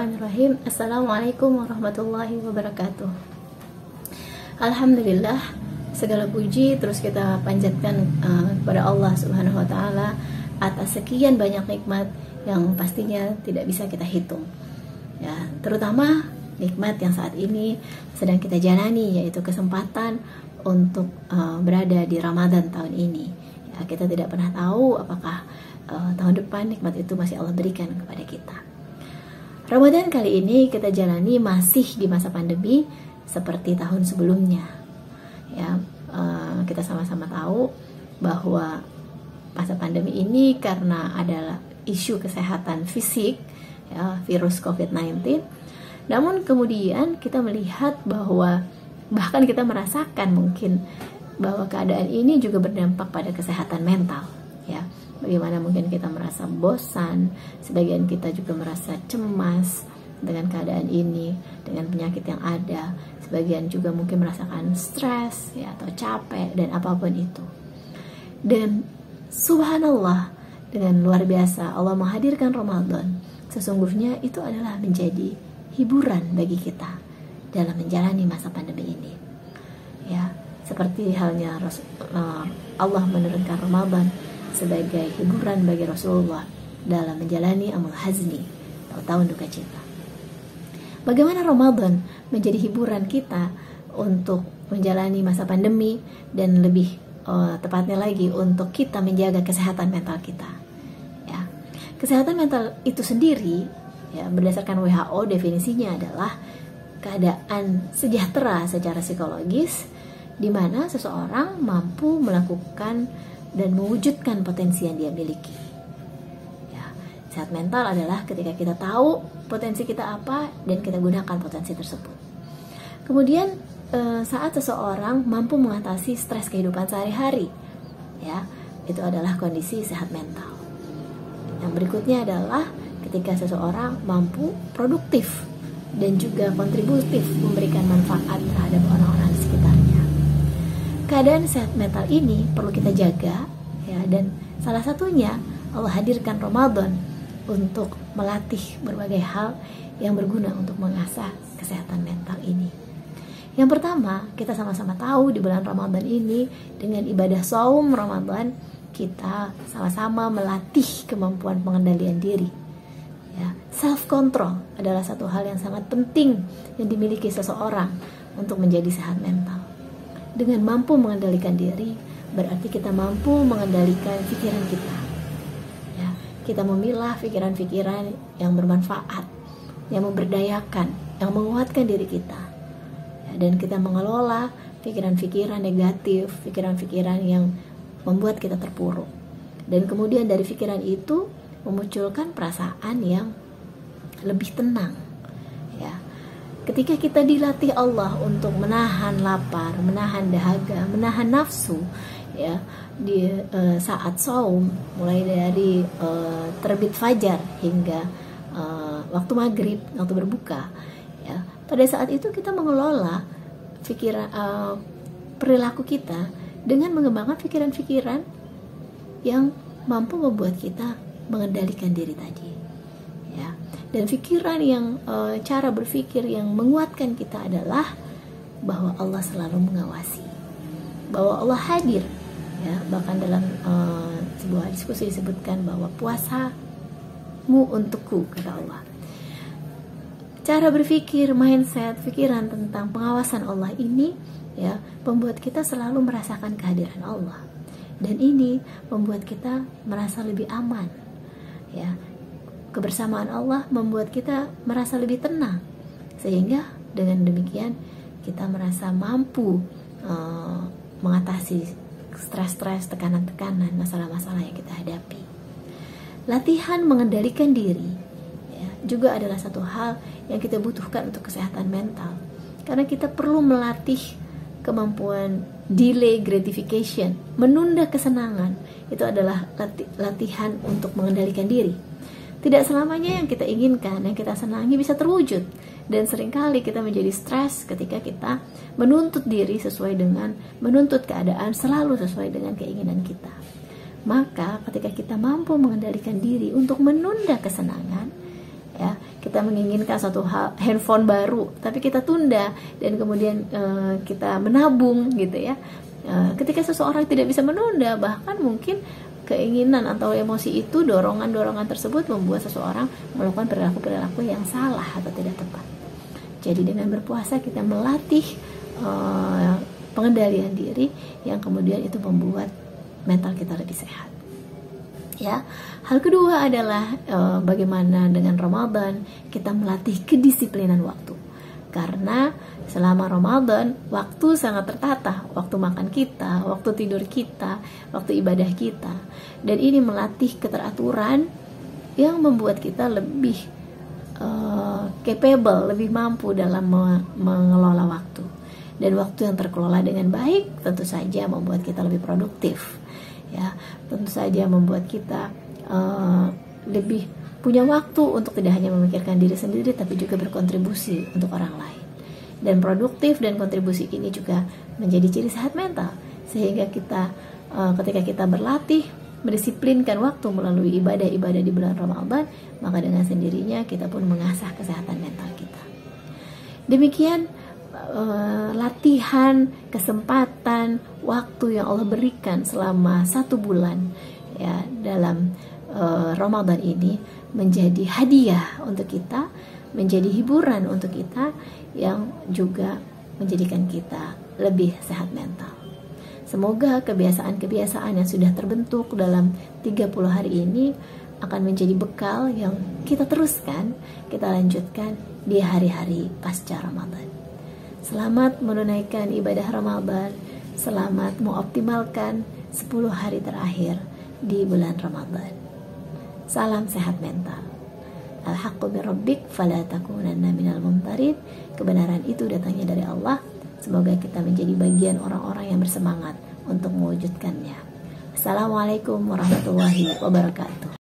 Bismillahirrahmanirrahim. Assalamualaikum warahmatullahi wabarakatuh. Alhamdulillah, segala puji terus kita panjatkan kepada Allah Subhanahu wa taala atas sekian banyak nikmat yang pastinya tidak bisa kita hitung. Ya, terutama nikmat yang saat ini sedang kita jalani, yaitu kesempatan untuk berada di Ramadan tahun ini. Ya, kita tidak pernah tahu apakah tahun depan nikmat itu masih Allah berikan kepada kita. Ramadan kali ini kita jalani masih di masa pandemi seperti tahun sebelumnya. Ya, kita sama-sama tahu bahwa masa pandemi ini karena adalah isu kesehatan fisik, ya, virus COVID-19. Namun kemudian kita melihat bahwa bahkan kita merasakan mungkin bahwa keadaan ini juga berdampak pada kesehatan mental. Ya, bagaimana mungkin kita merasa bosan, sebagian kita juga merasa cemas dengan keadaan ini, dengan penyakit yang ada, sebagian juga mungkin merasakan stres, ya, atau capek dan apapun itu. Dan subhanallah, dengan luar biasa Allah menghadirkan Ramadan. Sesungguhnya itu adalah menjadi hiburan bagi kita dalam menjalani masa pandemi ini. Ya, seperti halnya Allah menurunkan Ramadan sebagai hiburan bagi Rasulullah dalam menjalani Amul Hazni atau tahun duka cita. Bagaimana Ramadan menjadi hiburan kita untuk menjalani masa pandemi dan lebih tepatnya lagi untuk kita menjaga kesehatan mental kita. Ya, kesehatan mental itu sendiri, ya, berdasarkan WHO definisinya adalah keadaan sejahtera secara psikologis di mana seseorang mampu melakukan dan mewujudkan potensi yang dia miliki. Ya, sehat mental adalah ketika kita tahu potensi kita apa dan kita gunakan potensi tersebut. Kemudian saat seseorang mampu mengatasi stres kehidupan sehari-hari, ya, itu adalah kondisi sehat mental. Yang berikutnya adalah ketika seseorang mampu produktif dan juga kontributif memberikan manfaat terhadap orang-orang di sekitarnya. Keadaan sehat mental ini perlu kita jaga, ya, dan salah satunya Allah hadirkan Ramadan untuk melatih berbagai hal yang berguna untuk mengasah kesehatan mental ini. Yang pertama, kita sama-sama tahu di bulan Ramadan ini dengan ibadah shaum Ramadan kita sama-sama melatih kemampuan pengendalian diri. Ya, self control adalah satu hal yang sangat penting yang dimiliki seseorang untuk menjadi sehat mental. Dengan mampu mengendalikan diri, berarti kita mampu mengendalikan pikiran kita. Ya, kita memilah pikiran-pikiran yang bermanfaat, yang memberdayakan, yang menguatkan diri kita. Ya, dan kita mengelola pikiran-pikiran negatif, pikiran-pikiran yang membuat kita terpuruk. Dan kemudian dari pikiran itu memunculkan perasaan yang lebih tenang. Ya. Ketika kita dilatih Allah untuk menahan lapar, menahan dahaga, menahan nafsu, ya, di saat saum, mulai dari terbit fajar hingga waktu maghrib, waktu berbuka, ya, pada saat itu kita mengelola pikiran, perilaku kita dengan mengembangkan pikiran-pikiran yang mampu membuat kita mengendalikan diri tadi. Ya. Dan pikiran yang cara berpikir yang menguatkan kita adalah bahwa Allah selalu mengawasi, bahwa Allah hadir, ya. Bahkan dalam sebuah diskusi disebutkan bahwa puasamu untukku, kata Allah. Cara berpikir, mindset, pikiran tentang pengawasan Allah ini, ya, membuat kita selalu merasakan kehadiran Allah, dan ini membuat kita merasa lebih aman. Ya, kebersamaan Allah membuat kita merasa lebih tenang, sehingga dengan demikian kita merasa mampu mengatasi stres-stres, tekanan-tekanan, masalah-masalah yang kita hadapi. Latihan mengendalikan diri, ya, juga adalah satu hal yang kita butuhkan untuk kesehatan mental, karena kita perlu melatih kemampuan delay gratification, menunda kesenangan. Itu adalah latihan untuk mengendalikan diri. Tidak selamanya yang kita inginkan, yang kita senangi bisa terwujud. Dan seringkali kita menjadi stres ketika kita menuntut diri sesuai dengan, menuntut keadaan selalu sesuai dengan keinginan kita. Maka ketika kita mampu mengendalikan diri untuk menunda kesenangan, ya, kita menginginkan satu handphone baru, tapi kita tunda dan kemudian kita menabung gitu ya. Ketika seseorang tidak bisa menunda, bahkan mungkin keinginan atau emosi itu, dorongan-dorongan tersebut membuat seseorang melakukan perilaku-perilaku yang salah atau tidak tepat. Jadi dengan berpuasa kita melatih pengendalian diri yang kemudian itu membuat mental kita lebih sehat. Ya, hal kedua adalah bagaimana dengan Ramadan kita melatih kedisiplinan waktu. Karena selama Ramadan waktu sangat tertata, waktu makan kita, waktu tidur kita, waktu ibadah kita, dan ini melatih keteraturan yang membuat kita lebih capable, lebih mampu dalam mengelola waktu. Dan waktu yang terkelola dengan baik tentu saja membuat kita lebih produktif. Ya, tentu saja membuat kita lebih punya waktu untuk tidak hanya memikirkan diri sendiri, tapi juga berkontribusi untuk orang lain. Dan produktif dan kontribusi ini juga menjadi ciri sehat mental, sehingga kita ketika kita berlatih mendisiplinkan waktu melalui ibadah-ibadah di bulan Ramadan, maka dengan sendirinya kita pun mengasah kesehatan mental kita. Demikian latihan, kesempatan, waktu yang Allah berikan selama 1 bulan ya dalam Ramadan ini menjadi hadiah untuk kita, menjadi hiburan untuk kita, yang juga menjadikan kita lebih sehat mental. Semoga kebiasaan-kebiasaan yang sudah terbentuk dalam 30 hari ini akan menjadi bekal yang kita teruskan, kita lanjutkan di hari-hari pasca Ramadan. Selamat menunaikan ibadah Ramadan, selamat mengoptimalkan 10 hari terakhir di bulan Ramadan. Salam sehat mental. Al-haqqu birabbik fala takunanna minal mumtarin. Kebenaran itu datangnya dari Allah. Semoga kita menjadi bagian orang-orang yang bersemangat untuk mewujudkannya. Assalamualaikum warahmatullahi wabarakatuh.